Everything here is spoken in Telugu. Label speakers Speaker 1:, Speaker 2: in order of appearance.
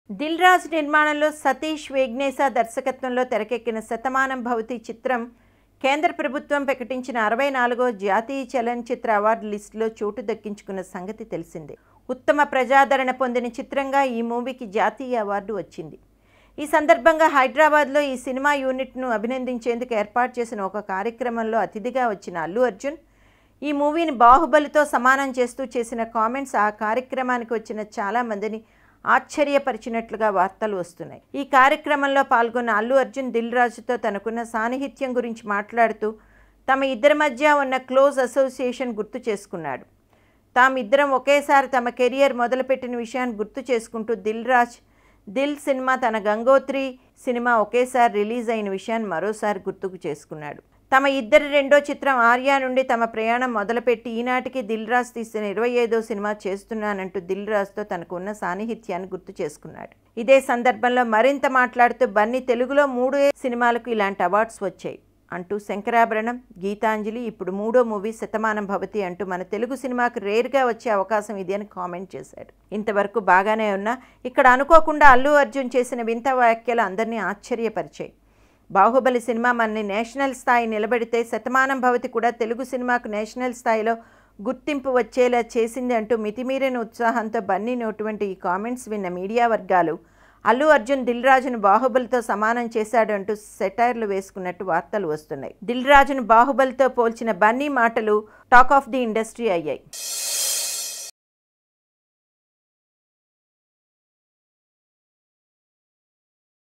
Speaker 1: దిల్ రాజు నిర్మాణంలో సతీష్ వేగ్నేశ దర్శకత్వంలో తెరకెక్కిన శతమానం భవతి చిత్రం కేంద్ర ప్రభుత్వం ప్రకటించిన 64వ జాతీయ చలనచిత్ర అవార్డు లిస్టులో చోటు దక్కించుకున్న సంగతి తెలిసిందే. ఉత్తమ ప్రజాదరణ పొందిన చిత్రంగా ఈ మూవీకి జాతీయ అవార్డు వచ్చింది. ఈ సందర్భంగా హైదరాబాద్లో ఈ సినిమా యూనిట్ను అభినందించేందుకు ఏర్పాటు చేసిన ఒక కార్యక్రమంలో అతిథిగా వచ్చిన అల్లు అర్జున్ ఈ మూవీని బాహుబలితో సమానం చేస్తూ చేసిన కామెంట్స్ ఆ కార్యక్రమానికి వచ్చిన చాలామందిని ఆశ్చర్యపరిచినట్లుగా వార్తలు వస్తున్నాయి. ఈ కార్యక్రమంలో పాల్గొన్న అల్లు అర్జున్ దిల్ రాజుతో తనకున్న సాన్నిహిత్యం గురించి మాట్లాడుతూ తమ ఇద్దరి మధ్య ఉన్న క్లోజ్ అసోసియేషన్ గుర్తు చేసుకున్నాడు. తామిద్దరం ఒకేసారి తమ కెరియర్ మొదలుపెట్టిన విషయాన్ని గుర్తు చేసుకుంటూ దిల్ సినిమా తన గంగోత్రి సినిమా ఒకేసారి రిలీజ్ అయిన విషయాన్ని మరోసారి గుర్తుకు చేసుకున్నాడు. తమ ఇద్దరి రెండో చిత్రం ఆర్య నుండి తమ ప్రయాణం మొదలుపెట్టి ఈనాటికి దిల్ రాజు తీసిన 25వ సినిమా చేస్తున్నానంటూ దిల్ రాజుతో తనకు ఉన్న సాన్నిహిత్యాన్ని గుర్తు చేసుకున్నాడు. ఇదే సందర్భంలో మరింత మాట్లాడుతూ బన్నీ తెలుగులో 3 సినిమాలకు ఇలాంటి అవార్డ్స్ వచ్చాయి అంటూ శంకరాభరణం, గీతాంజలి, ఇప్పుడు 3వ మూవీ శతమానం భవతి అంటూ మన తెలుగు సినిమాకు రేర్గా వచ్చే అవకాశం ఇది అని కామెంట్ చేశాడు. ఇంతవరకు బాగానే ఉన్నా ఇక్కడ అనుకోకుండా అల్లు అర్జున్ చేసిన వింత వ్యాఖ్యలు అందరినీ ఆశ్చర్యపరిచాయి. బాహుబలి సినిమా మనని నేషనల్ స్థాయి నిలబెడితే శతమానం భవతి కూడా తెలుగు సినిమాకు నేషనల్ స్థాయిలో గుర్తింపు వచ్చేలా చేసింది అంటూ మితిమీరిన ఉత్సాహంతో బన్నీనటువంటి ఈ కామెంట్స్ విన్న మీడియా వర్గాలు అల్లు అర్జున్ దిల్ రాజును బాహుబలితో సమానం చేశాడు అంటూ సెటైర్లు వేసుకున్నట్టు వార్తలు వస్తున్నాయి. దిల్ రాజును బాహుబలితో పోల్చిన బన్నీ మాటలు టాక్ ఆఫ్ ది ఇండస్ట్రీ అయ్యాయి.